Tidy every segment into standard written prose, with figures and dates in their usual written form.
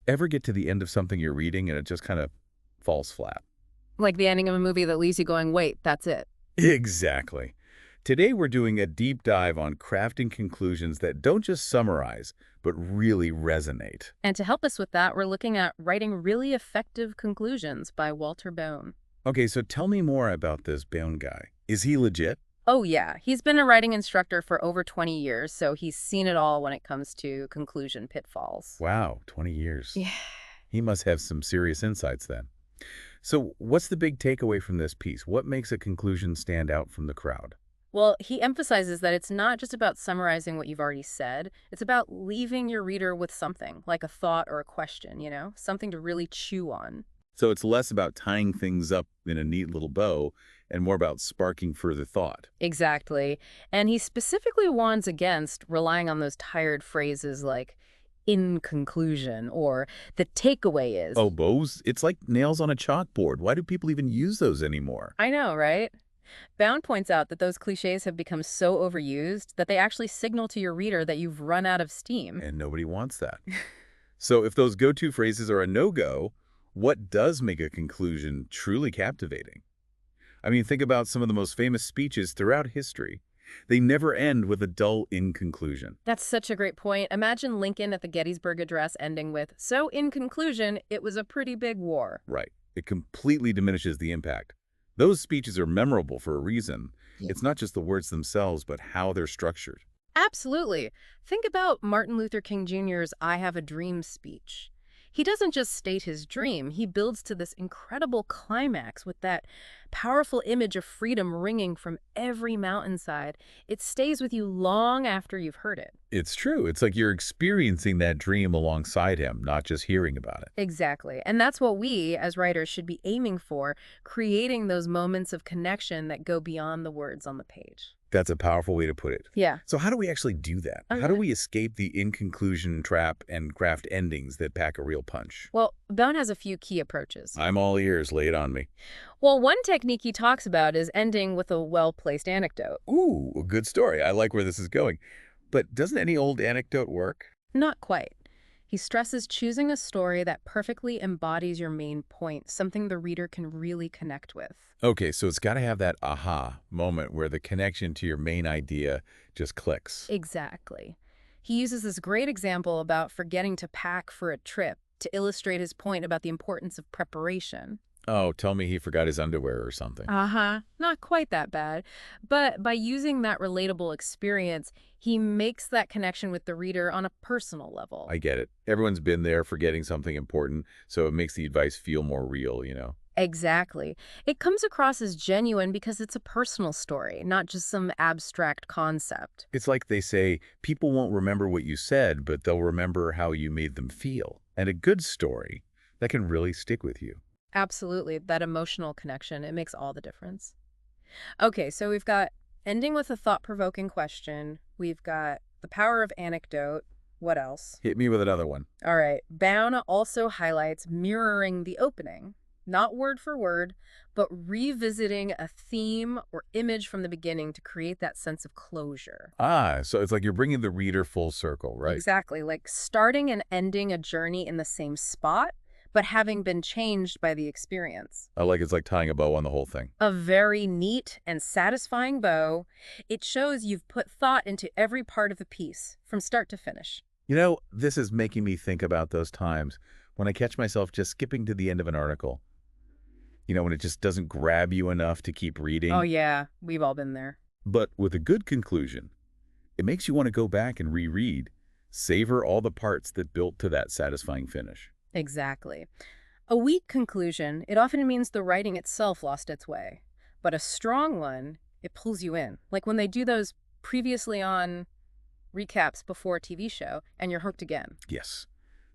Ever get to the end of something you're reading and it just kind of falls flat? Like the ending of a movie that leaves you going, wait, that's it. Exactly. Today we're doing a deep dive on crafting conclusions that don't just summarize, but really resonate. And to help us with that, we're looking at Writing Really Effective Conclusions by Walter Bone. Okay, so tell me more about this Bound guy. Is he legit? Oh, yeah. He's been a writing instructor for over 20 years, so he's seen it all when it comes to conclusion pitfalls. Wow, 20 years. Yeah. He must have some serious insights then. So what's the big takeaway from this piece? What makes a conclusion stand out from the crowd? Well, he emphasizes that it's not just about summarizing what you've already said. It's about leaving your reader with something, like a thought or a question, something to really chew on. So it's less about tying things up in a neat little bow and more about sparking further thought. Exactly. And he specifically warns against relying on those tired phrases like in conclusion or the takeaway is. Oh, bows? It's like nails on a chalkboard. Why do people even use those anymore? I know, right? Bound points out that those cliches have become so overused that they actually signal to your reader that you've run out of steam. And nobody wants that. So if those go-to phrases are a no-go, what does make a conclusion truly captivating? I mean, think about some of the most famous speeches throughout history. They never end with a dull in conclusion. That's such a great point. Imagine Lincoln at the Gettysburg Address ending with, "So in conclusion, it was a pretty big war." Right. It completely diminishes the impact. Those speeches are memorable for a reason. Yeah. It's not just the words themselves, but how they're structured. Absolutely. Think about Martin Luther King Jr.'s I Have a Dream speech. He doesn't just state his dream, he builds to this incredible climax with that powerful image of freedom ringing from every mountainside. It stays with you long after you've heard it. It's true. It's like you're experiencing that dream alongside him, not just hearing about it. Exactly. And that's what we, as writers, should be aiming for, creating those moments of connection that go beyond the words on the page. That's a powerful way to put it. Yeah. So how do we actually do that? Oh, How do yeah. we escape the in-conclusion trap and craft endings that pack a real punch? Well, Bone has a few key approaches. I'm all ears. Lay it on me. Well, one technique he talks about is ending with a well-placed anecdote. Ooh, a good story. I like where this is going. But doesn't any old anecdote work? Not quite. He stresses choosing a story that perfectly embodies your main point, something the reader can really connect with. Okay, so it's got to have that aha moment where the connection to your main idea just clicks. Exactly. He uses this great example about forgetting to pack for a trip to illustrate his point about the importance of preparation. Oh, tell me he forgot his underwear or something. Uh-huh. Not quite that bad. But by using that relatable experience, he makes that connection with the reader on a personal level. I get it. Everyone's been there forgetting something important, so it makes the advice feel more real. Exactly. It comes across as genuine because it's a personal story, not just some abstract concept. It's like they say, people won't remember what you said, but they'll remember how you made them feel. And a good story, that can really stick with you. Absolutely. That emotional connection, it makes all the difference. Okay, so we've got ending with a thought-provoking question. We've got the power of anecdote. What else? Hit me with another one. All right. Bown also highlights mirroring the opening, not word for word, but revisiting a theme or image from the beginning to create that sense of closure. Ah, so it's like you're bringing the reader full circle, right? Exactly, like starting and ending a journey in the same spot, but having been changed by the experience. I like it's like tying a bow on the whole thing. A very neat and satisfying bow. It shows you've put thought into every part of the piece, from start to finish. This is making me think about those times when I catch myself just skipping to the end of an article. When it just doesn't grab you enough to keep reading. Oh yeah, we've all been there. But with a good conclusion, it makes you want to go back and reread, savor all the parts that built to that satisfying finish. Exactly. A weak conclusion, it often means the writing itself lost its way. But a strong one, it pulls you in. Like when they do those previously on recaps before a TV show, and you're hooked again. Yes,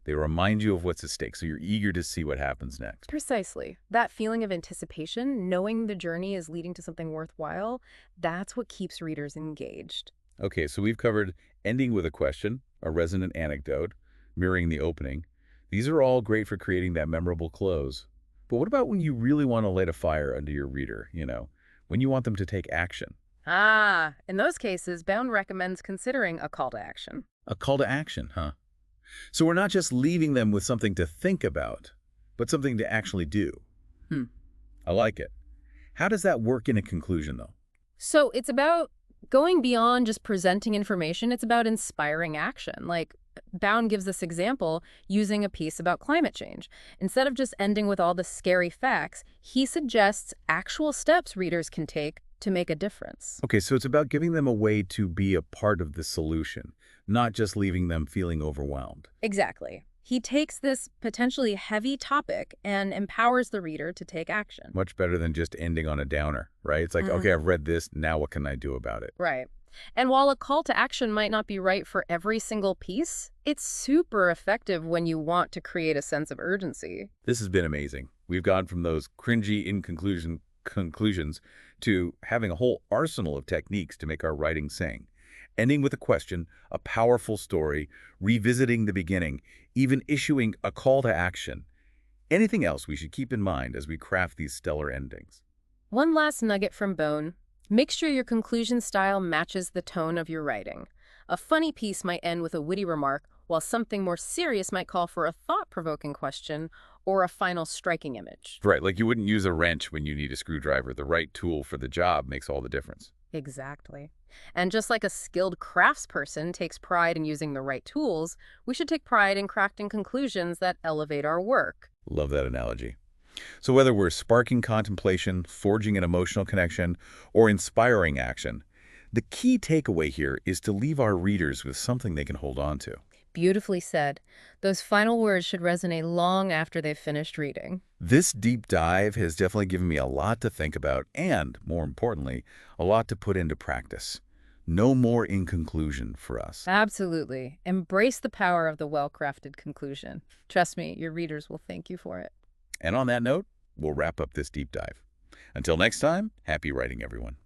they remind you of what's at stake, so you're eager to see what happens next. Precisely. That feeling of anticipation, knowing the journey is leading to something worthwhile, that's what keeps readers engaged. Okay, so we've covered ending with a question, a resonant anecdote, mirroring the opening. These are all great for creating that memorable close. But what about when you really want to light a fire under your reader, when you want them to take action? Ah, in those cases, Bound recommends considering a call to action. A call to action, huh? So we're not just leaving them with something to think about, but something to actually do. Hmm. I like it. How does that work in a conclusion, though? So it's about going beyond just presenting information. It's about inspiring action. Like Bound gives this example using a piece about climate change. Instead of just ending with all the scary facts, he suggests actual steps readers can take to make a difference. Okay, so it's about giving them a way to be a part of the solution, not just leaving them feeling overwhelmed. Exactly. He takes this potentially heavy topic and empowers the reader to take action. Much better than just ending on a downer, right? It's like, okay, I've read this, now what can I do about it? Right. And while a call to action might not be right for every single piece, it's super effective when you want to create a sense of urgency. This has been amazing. We've gone from those cringy conclusions to having a whole arsenal of techniques to make our writing sing. Ending with a question, a powerful story, revisiting the beginning, even issuing a call to action. Anything else we should keep in mind as we craft these stellar endings? One last nugget from Bone. Make sure your conclusion style matches the tone of your writing. A funny piece might end with a witty remark, while something more serious might call for a thought-provoking question or a final striking image. Right, like you wouldn't use a wrench when you need a screwdriver. The right tool for the job makes all the difference. Exactly. And just like a skilled craftsperson takes pride in using the right tools, we should take pride in crafting conclusions that elevate our work. Love that analogy. So whether we're sparking contemplation, forging an emotional connection, or inspiring action, the key takeaway here is to leave our readers with something they can hold on to. Beautifully said. Those final words should resonate long after they've finished reading. This deep dive has definitely given me a lot to think about and, more importantly, a lot to put into practice. No more in conclusion for us. Absolutely. Embrace the power of the well-crafted conclusion. Trust me, your readers will thank you for it. And on that note, we'll wrap up this deep dive. Until next time, happy writing, everyone.